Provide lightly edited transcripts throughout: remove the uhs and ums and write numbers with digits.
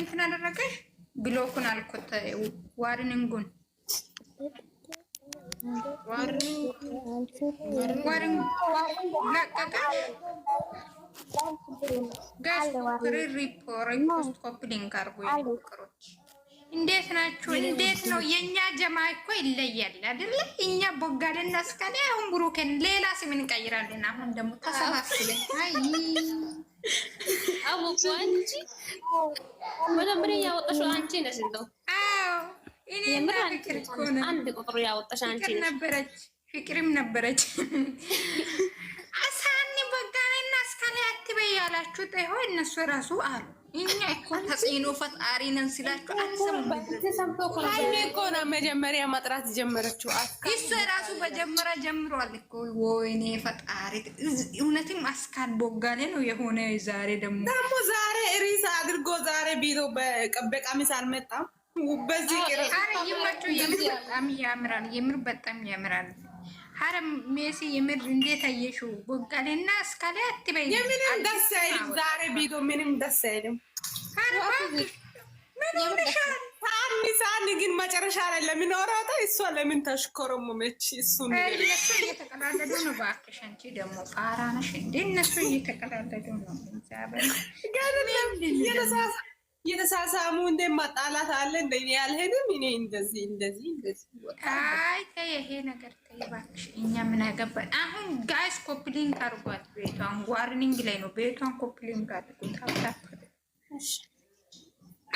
እንትን አደረገሽ ብሎኩን አልኮተ ዋርኒንጉን ለቀቀ። ጋይስ ሪፖስት ኮፒ ሊንክ አድርጉ። የሞከሮች እንዴት ናችሁ? እንዴት ነው? የኛ ጀማ እኮ ይለያል አይደለ? እኛ ቦጋለና እስከኔ አሁን ብሩኬን ሌላ ስም እንቀይራለን። አሁን ደግሞ ተሰባስበን አይ አውቆ አንቺ መጀመሪያ ያወጣሽው አንቺ ነሽ እንደው። አዎ እኔ ፍቅር እኮ ነው። አንድ ቁጥር ያወጣሽ አንቺ ነሽ። ነበረች ፍቅርም ነበረች። አሳኒ ቦጋለና እስከኔ አትበይ ያላችሁ ጠይሆ እነሱ ራሱ አሉ። እኛ እኮ ተጽዕኖ ፈጣሪ ነን ሲላችሁ አልሰሙም። ሃይሜ እኮ ነው መጀመሪያ መጥራት ጀመረችው። እሱ ራሱ በጀመረ ጀምሯል እኮ። ወይኔ ፈጣሪ እውነትም አስካል ቦጋሌ ነው የሆነ። ዛሬ ደግሞ ዛሬ ሪሳ አድርጎ ዛሬ ቢሮ በቀሚስ አልመጣም። በዚህ ቅር አረ ይመቸው። የምር በጣም ያምራል። የምር በጣም ያምራል። ሀረ ሜሲ የምር እንዴት አየሽው? ቦጋሌና እስካለ አትበይ። ምንም ደስ አይልም ዛሬ ቢዶ ምንም ደስ አይልም። ሳኒ ግን መጨረሻ ላይ ለምን ወራታ እሷ ለምን ተሽኮረመመች? እሱ እነሱ እየተቀላለዱ ነው። እባክሽ አንቺ ደግሞ ፋራ ነሽ እንዴ? እነሱ እየተቀላለዱ ነው። የተሳሳሙ እንደ ማጣላት አለ እንደ ያልሄድም እኔ እንደዚህ አይ ተይ፣ ይሄ ነገር ተይ እባክሽ። እኛ ምን አገባን አሁን? ጋይስ ኮፕሊንግ አድርጓት። ቤቷን ዋርኒንግ ላይ ነው። ቤቷን ኮፕሊንግ አድርጓት።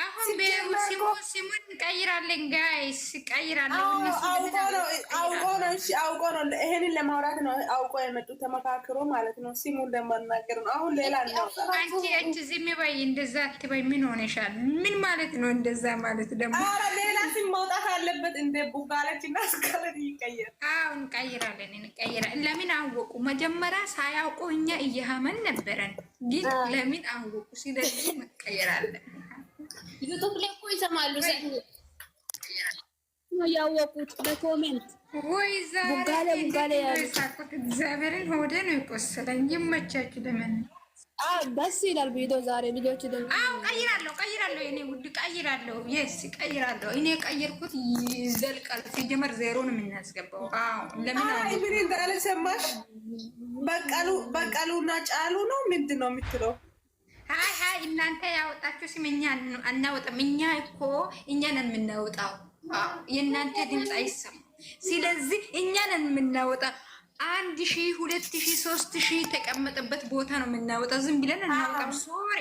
አሁን ሲሙን እንቀይራለን ጋይስ፣ ቀይራለን። አውቆ ነው ይሄንን ለማውራት ነው። አውቆ የመጡት ተመካክሮ ማለት ነው። ሲሙን ለማናገር ነው። አሁን ሌላ ነው። አንቺ ዝም በይ፣ እንደዛ አትበይ። ምን ሆነሻል? ምን ማለት ነው እንደዛ ማለት? ደግሞ ኧረ ሌላ ሲም መውጣት አለበት። እንደ ቡጋለች እና እስካለት ይቀየር። አዎ እንቀይራለን። ለምን አወቁ? መጀመሪያ ሳያውቁ እኛ እየሃመን ነበረን፣ ግን ለምን አወቁ? ስለዚህ መቀየራለን። ዩቱብ ላይ እኮ ይሰማሉ ያወቁት በኮሜንት ወይ ዛሬ ቡጋሌ ያሳቁት። እግዚአብሔርን ሆዴ ነው የቆሰለኝ። ይመቻችሁ። ለምን ደስ ይላል ቪዲዮ ዛሬ ልጆች ደግሞ ቀይራለሁ የኔ ውድ ቀይራለሁ። የስ ቀይራለሁ። እኔ ቀይርኩት ይዘልቃል። ሲጀመር ዜሮ ነው የምናስገባው። ለምን ምን እንዳለ ሰማሽ? በቀሉና ጫሉ ነው ምንድን ነው የምትለው? ሀይ እናንተ ያወጣችሁ ስም እኛ አናወጣም። እኛ እኮ እኛን የምናወጣው የእናንተ ድምፅ አይሰማም። ስለዚህ እኛን የምናወጣ 1000 2000 3000 ተቀመጠበት ቦታ ነው የምናወጣው። ዝም ብለን እናወጣም። ሶሪ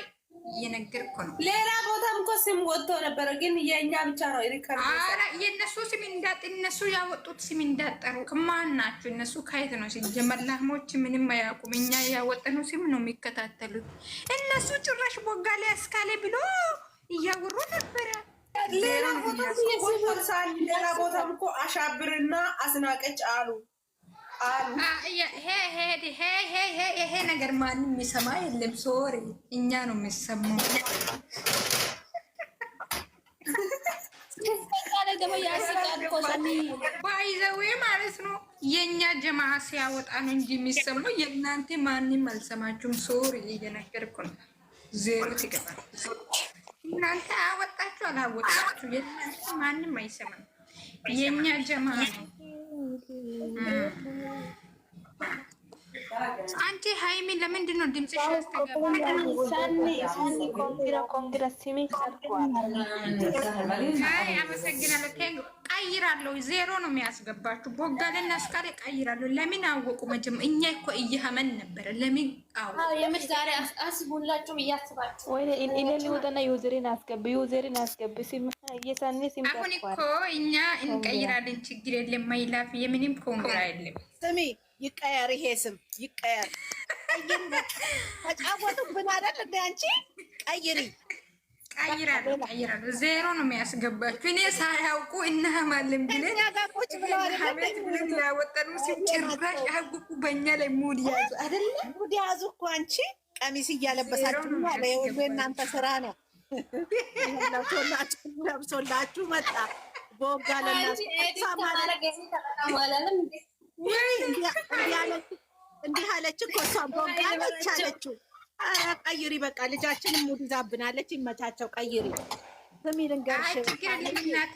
እየነገርኩ ነው። ሌላ ቦታም እኮ ስም ወጥቶ ነበረ፣ ግን የእኛ ብቻ ነው ሪከርድ። ኧረ የእነሱ ስም እነሱ ያወጡት ስም እንዳጠሩ ከማን ናቸው? እነሱ ከየት ነው ሲጀመር? ላህሞች ምንም አያውቁም። እኛ ያወጠነው ስም ነው የሚከታተሉት። እነሱ ጭራሽ ቦጋሌ እስካለ ብሎ እያወሩ ነበረ። ሌላ ቦታም እኮ አሻብርና አስናቀች አሉ። ይሄ ነገር ማንም የሚሰማ የለም። ሶሪ እኛ ነው የሚሰማው። ባይዘዌ ማለት ነው የእኛ ጀማ ሲያወጣ ነው እንጂ የሚሰማው የእናንተ ማንም አልሰማችሁም። ሶሪ እየነገርኩ ነው። ዜሮ ትገባል። እናንተ አወጣችሁ አላወጣችሁ የእናንተ ማንም አይሰማም። የእኛ ጀማ ነው። አንቺ ሃይሚ ለምንድን ነው ድምፅሽ ያስተጋባል? ኮንግራ ሲሚ አመሰግናለሁ። ቀይራለሁ። ዜሮ ነው የሚያስገባችሁ። ቦጋለና እስካለ ቀይራለሁ። ለምን አወቁ? መጀመሪያ እኛ እኮ እየሃመን ነበረ። ለምን አወቁ? የምር ዛሬ አስቡላችሁም እያስባችሁ ወይ እኔ ሊወጣና ዩዘሬን አስገብ ሲም የሳኔ ሲም አሁን እኮ እኛ እንቀይራለን። ችግር የለም። ማይላፍ የምንም ኮንግራ የለም። ስሚ ይቀየር፣ ይሄ ስም ይቀየር። ተጫወቱብን አይደል እንደ አንቺ ቀይራለሁ። ዜሮ ነው የሚያስገባችሁ። እኔ ሳያውቁ እናህማለን ብለን ብለን ያወጠኑ ጭራሽ አጉኩ በእኛ ላይ ሙድ ያዙ አይደለ? ሙድ ያዙ እኮ አንቺ ቀሚስ እያለበሳችሁ ያለ የሁሉ እናንተ ስራ ነው። ለብሶላችሁ መጣ ቦጋለና እንዲህ አለች እኮ እሷ ቦጋለች አለችው። ቀይሪ በቃ ልጃችንም ሙድ ይዛብናለች። ይመቻቸው። ቀይሪ። ስሚ ልንገርሽ፣ ችግር የለም እናቴ፣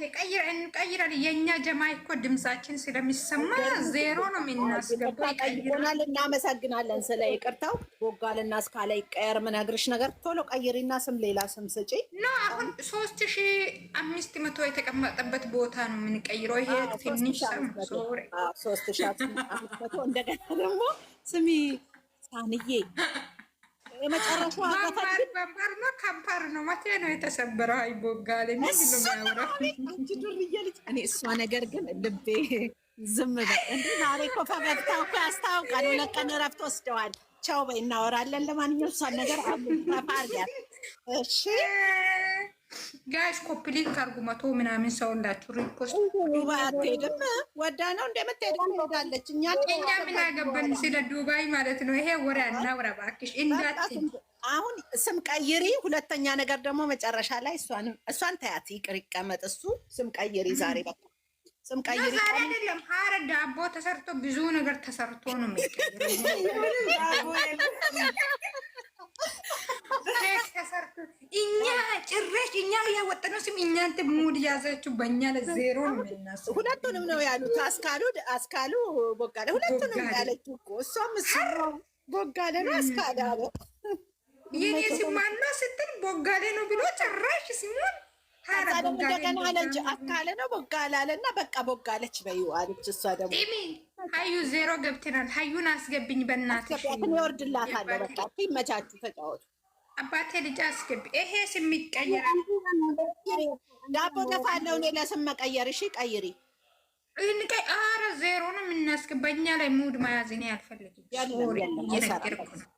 ቀይረን። የእኛ ጀማ እኮ ድምጻችን ስለሚሰማ ዜሮ ነው የምናስገባው። ቀይሮናል። እናመሰግናለን ስለ ይቅርታው። ቦጋልና እስካለ ይቀየር ምነግርሽ ነገር ቶሎ ቀይሪና ስም ሌላ ስም ስጪ። ኖ አሁን 3500 የተቀመጠበት ቦታ ነው የምንቀይረው። ይሄ ትንሽ ስም 3500 እንደገና ደግሞ ስሚ ሳንዬ የመጨረሻው ባምባር ነው ከባድ ነው። መቼ ነው የተሰበረው? አይቦጋለ ምንድን ነው የሚያወራው? እኔ እሷ ነገር ግን ልቤ ዝም በል እንዴ! ዛሬ እኮ ፈገግታው እኮ ያስታውቃል። 2 ቀን እረፍት ወስደዋል። ቻው በይ፣ እናወራለን። ለማንኛውም እሷን ነገር አርጊያት እሺ። ጋይስ ኮፕሊት ካርጉ 100 ምናምን ሰው እንዳችሁ ሪፖስት ዱባይ አትሄድም። ወዳ ነው እንደምትሄድ ትሄዳለች። እኛ ምን አገባን ስለ ዱባይ ማለት ነው። ይሄ ወሬ አናውራ እባክሽ እንዳትይ። አሁን ስም ቀይሪ። ሁለተኛ ነገር ደግሞ መጨረሻ ላይ እሷን ታያት፣ ይቅር ይቀመጥ እሱ። ስም ቀይሪ ዛሬ በቃ ስም ቀይሪ። ዛሬ አይደለም ሀረ ዳቦ ተሰርቶ ብዙ ነገር ተሰርቶ ነው እኛ ጭራሽ እኛ ያወጣነው ስም እናንተ ሙድ ያዛችሁ በእኛ ለዜሮ ነው የምናስበው። ሁለቱንም ነው ያሉት። አስካሉ ቦጋለ ሁለቱንም ያለችው እኮ እሷም ቦጋለ ነው አስካለ አለ። የኔ ስም ማነው ስትል ቦጋለ ነው ብሎ ጭራሽ ሲሞን እንደገና አለች አስካለ ነው ቦጋለ አለና በቃ ቦጋለች በይው አለች። እሷ ደግሞ ሀዩ ዜሮ ገብተናል። ሀዩን አስገብኝ በእናትሽ ይወርድላታል። በቃ ይመቻችሁ፣ ተጫወቱ። አባቴ ልጅ አስገቢ። ይሄ ስም ይቀየራል። ዳቦ ደፋለሁ እኔ ለስም መቀየር። እሺ ቀይሪ። አረ ዜሮ ነው የምናስገባ። እኛ ላይ ሙድ መያዝ እኔ አልፈልግም። እየነገርኩ ነው።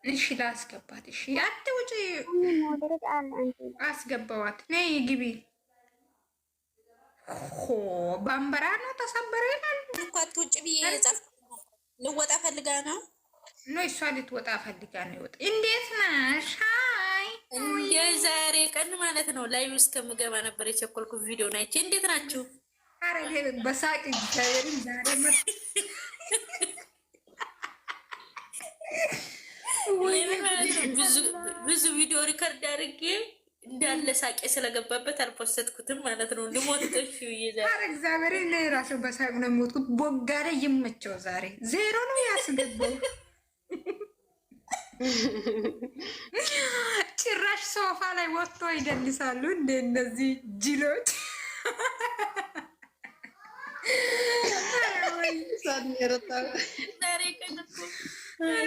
እሺ ላስገባት። እሺ አትውጪ። አስገባዋት። ነይ ግቢ። ባምበራ ነው ተሰበረ ይላል እኮ አትውጪ ብዬ የጻፍኩት ልወጣ ፈልጋ ነው። እሷ ልትወጣ ፈልጋ ነው። ይወጣ። እንዴት ነሽ? ሃይ የዛሬ ቀን ማለት ነው ላይ ውስጥ ከምገባ ነበር የቸኮልኩት ቪዲዮ ናይቼ። እንዴት ናችሁ? አረ በሳቅ እግዚአብሔርን ዛሬ ብዙ ቪዲዮ ሪከርድ አድርጌ እንዳለ ሳቄ ስለገባበት አልፖስትኩትም ማለት ነው። ልሞትሽ ይይዛል። አረ እግዚአብሔርን እኔ ራሱ በሳቅ ነው የሞትኩት። ቦጋለ ይመቸው። ዛሬ ዜሮ ነው ያስገባው። ጭራሽ ሶፋ ላይ ወጥቶ ይደልሳሉ እንደ እነዚህ ጅሎች።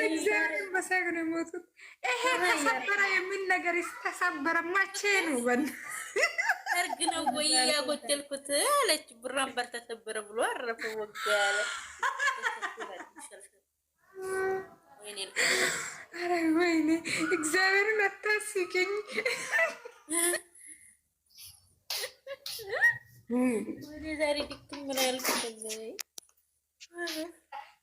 እግዚአብሔር በሳቅ ነው የሞቱት። ይሄ ተሰበረ የሚል ነገር ተሰበረ። ማቼ ነው እርግ ነው ወይ ያጎደልኩት አለች። ብራን በር ተሰበረ ብሎ አረፈ። ወጋ ያለ አረ ወይኔ እግዚአብሔርን አታስቂኝ። ወደ ዛሬ ድክም ምን ያልኩት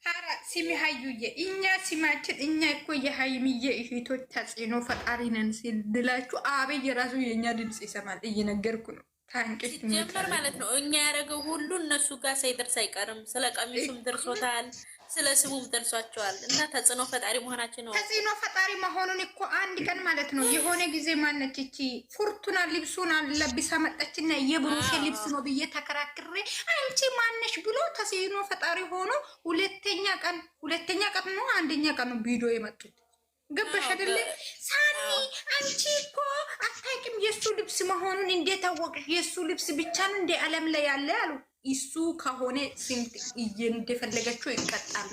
ኧረ ስሚ ሀዩዬ፣ እኛ ስማችን እኛ እኮ የሀይሚዬ እህቶች ተጽዕኖ ፈጣሪ ነን ሲልላችሁ አቤ የራሱ የእኛ ድምፅ ይሰማል። እየነገርኩ ነው። ታንቅሽ ጀመር ማለት ነው። እኛ ያደረገው ሁሉ እነሱ ጋር ሳይደርስ አይቀርም። ስለ ቀሚሱም ደርሶታል፣ ስለ ስሙም ደርሷቸዋል። እና ተጽዕኖ ፈጣሪ መሆናችን ነው። ተጽዕኖ ፈጣሪ መሆኑን እኮ አንድ ቀን ማለት ነው የሆነ ጊዜ ማነች እቺ ፉርቱና ልብሱን ለብሳ መጣችና የብሩኬ ልብስ ነው ብዬ ተከራክሬ አንቺ ማነሽ ብሎ ተጽዕኖ ፈጣሪ ሆኖ ሁለተኛ ቀን ነው አንደኛ ቀን ነው ቪዲዮ የመጡት። ገባሽ አይደለ? ሳኒ አንቺ እኮ አታውቂም የሱ ልብስ መሆኑን እንዴት አወቅሽ? የሱ ልብስ ብቻ ነው እንደ ዓለም ላይ ያለ አሉ። እሱ ከሆነ ስንት እንደፈለገችው ይቀጣሉ።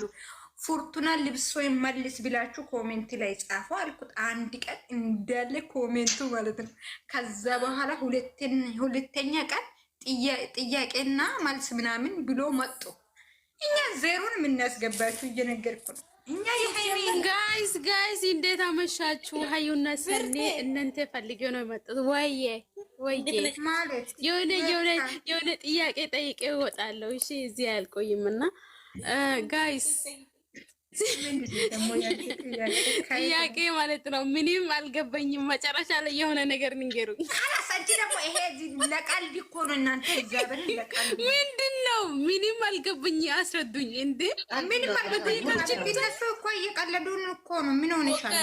ፉርቱና ልብሶ መልስ ብላችሁ ኮሜንት ላይ ጻፉ አልኩት። አንድ ቀን እንዳለ ኮሜንቱ ማለት ነው። ከዛ በኋላ ሁለተኛ ቀን ጥያቄና መልስ ምናምን ብሎ መጡ። እኛ ዜሮን የምናስገባችሁ እየነገርኩ ነው። እኛ ጋይስ እንዴት አመሻችሁ? ሀዩና ሰኔ እናንተ ፈልጌው ነው የመጡት። ወይዬ ማለት የሆነ ጥያቄ ጠይቄ እወጣለሁ። እሺ እዚህ አልቆይም እና ጋይስ ጥያቄ ማለት ነው ምንም አልገባኝም። መጨረሻ ላይ የሆነ ነገር ንገሩኝ። አንቺ ደግሞ ይሄ ለቀልድ እኮ ነው እናንተ እግዚአብሔርን ለቀልድ ምንድን ነው? ምንም አልገባኝ፣ አስረዱኝ። እንዴ ምንም አልገባኝ። እነሱ እኮ እየቀለዱን እኮ ነው። ምን ሆነሻል?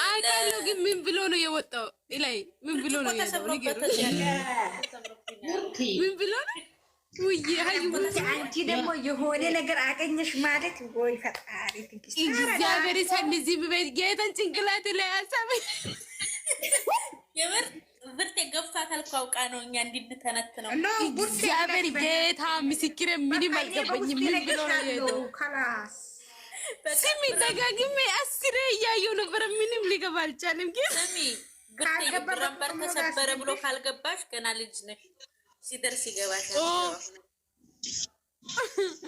አውቃለሁ፣ ግን ምን ብሎ ነው የወጣው? ላይ ምን ብሎ ነው የወጣው? ምን ብሎ ነው? አንቺ ደግሞ የሆነ ነገር አገኘሽ ማለት ወይ ፈጣሪ እግዚአብሔር ሰንዚህ ብቤት ጌታን ጭንቅላት ላይ አሳብ የምር ብርቴ ገብቷታል እኮ አውቃ ነው እኛ እንድንተነት ነው። እግዚአብሔር ጌታ ምስክሬ ምንም አልገባኝም። ምን ብሎ ነው የሄደው? ስሚ ደጋግሜ አስሬ እያየሁ ነበረ። ምንም ሊገባ አልቻለም። ግን ስሚ ብርቴ ብራምበር ተሰበረ ብሎ ካልገባሽ ገና ልጅ ነሽ። ሲደርስ ይገባሻል።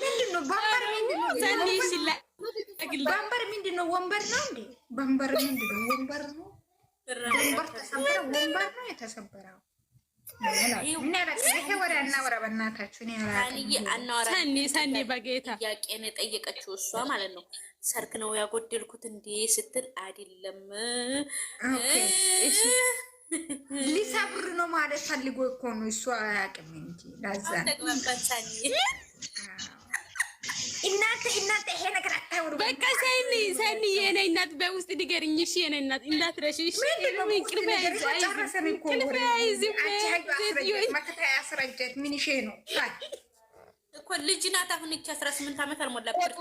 ምንድነው ባምበር? ባምበር ምንድነው? ወንበር ነው እንዴ? ባምበር ምንድነው? ወንበር ነው። ወንበር ተሰበረ። ወንበር ነው የተሰበረው። ይሄ ወሬ አናወራ በእናታችሁ። ሰኒ በጌታ ጥያቄ ነው የጠየቀችው እሷ ማለት ነው። ሰርግ ነው ያጎደልኩት እንዴ ስትል አይደለም ሊሰብር ነው ማለት ፈልጎ እኮ ነው። እሱ አያውቅም እንጂ ላዛ እናንተ ይሄ ነገር አታውሩ። በቃ ሰኒ የኔ እናት በውስጥ ንገሪኝ እሺ። የኔ እናት እንዳትረሺ እሺ። ምን ይሼ ነው እኮ ልጅ ናት። አሁን 18 ዓመት አልሞላበት።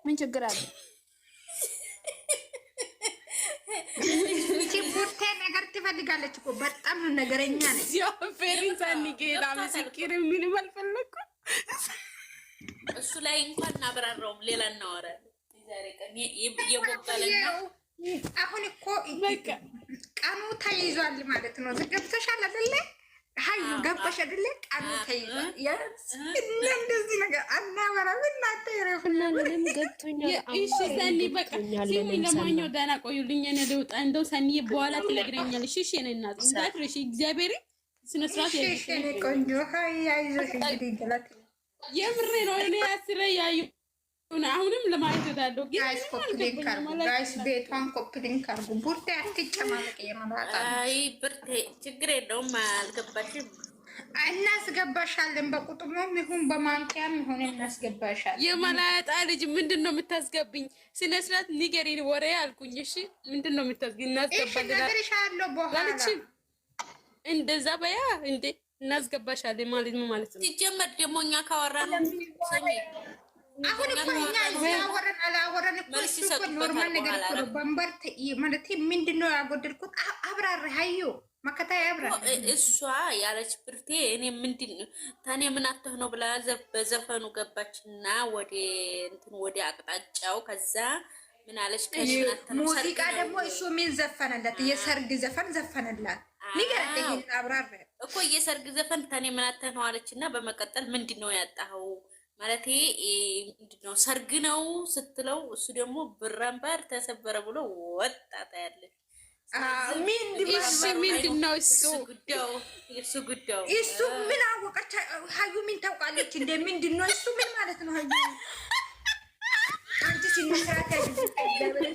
ምን ችግር አለ? ቡርቴ ነገር ትፈልጋለች እኮ በጣም ነገረኛ ነች። ፌሪንሳኒ ጌታ ምስክር ምንም አልፈለኩም። እሱ ላይ እንኳን እናብራራውም ሌላ እናወራለን። ዛሬ ቀን የቦጋለና አሁን እኮ ቀኑ ተይዟል ማለት ነው። ገብተሻል አይደለ? ሀዩ ገባሽ አይደለ? ቀኑ ተይዟል። እንደዚህ ነገር አናወራም። እናንተ ይረፍና ምንም ገብቶኛል። እሺ ሰኒ በቃ ሲሚ ለማንኛው ደህና ቆዩልኝ። እኔ ልውጣ። እንደው ሰኒ በኋላ ትነግረኛለሽ። እሺ የኔ እናት እንዳትረሺ። እግዚአብሔር ስነ ስርዓት እሺ ቆንጆ ሀይ አይዞሽ። እንግዲህ ገላት የምሬ ነው። እኔ አስረ ያዩ አሁንም ለማየት እወዳለሁ። ጋይስ ኮፕሊንግ አርጉ። ጋይስ ቤቷን ኮፕሊንግ አርጉ። ቡርቴ አትጨማለቅ። የማላጣ አይ ብርቴ ችግር የለውም። አልገባሽም? እናስገባሻለን። በቁጥሙም ይሁን በማንኪያም ይሁን እናስገባሻለን። የማላጣ ልጅ ምንድን ነው የምታስገብኝ? ስነ ስርዓት ንገሪኝ። ወሬ አልኩኝ። እሺ ምንድን ነው የምታስገብኝ? እናስገባለን። እነግርሻለሁ በኋላ እንደዛ በያ እንዴ እናስገባሻለን ማለት ምን ማለት ነው? ሲጀመር ደግሞ እኛ ካወራን ሰሚ አሁን እኮ እኛ ያወራን አላወራን እኮ እሱ ኖርማል ነገር እኮ ነው። ባምበር ማለት ምንድነው ያጎደልኩት? አብራር ሀዩ መከታ ያብራር። እሷ ያለች ብርቴ እኔ ምንድን ታኔ ምን አተህ ነው ብላ በዘፈኑ ገባችና ወደ አቅጣጫው ከዛ ምን አለች? ሙዚቃ ደግሞ እሱ ምን ዘፈነላት? የሰርግ ዘፈን ዘፈነላት። ንገረኝ አብራር እኮ የሰርግ ዘፈን ታኔ ምን አተህ ነው አለችና በመቀጠል ምንድነው ያጣኸው ማለቴ ምንድነው ሰርግ ነው ስትለው እሱ ደግሞ ብራምባር ተሰበረ ብሎ ወጣታ ያለ ምንድነው እሱ ጉዳዩ እሱ ምን አወቀች? ሀዩ ምን ታውቃለች? እንደ ምንድነው እሱ ምን ማለት ነው? ሀዩ አንቺ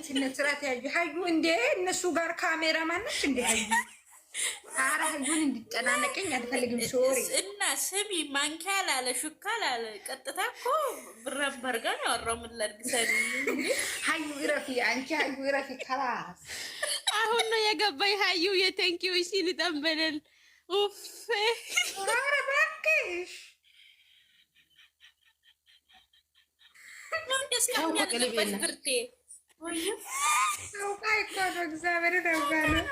ሲነስራት ያዩ ሀዩ እንደ እነሱ ጋር ካሜራ ማነች እንደ ሀዩ አራ ሀዩን እንድጨናነቀኝ አልፈልግም። ሶሪ እና ስሚ ማንኪያ ላለ ሹካ ላለ ቀጥታ እኮ ብራምባር ጋር ያወራው ምን ላድርግሰኝ? ሀዩ ይረፊ፣ አንቺ ሀዩ ይረፊ። ከላስ አሁን ነው የገባኝ። ሀዩ የቴንኪው እሺ ልጠንበለል ኡፍ ኧረ እባክሽ ብርቴ አውቃ እኮ ነው እግዚአብሔርን አውቃለሁ።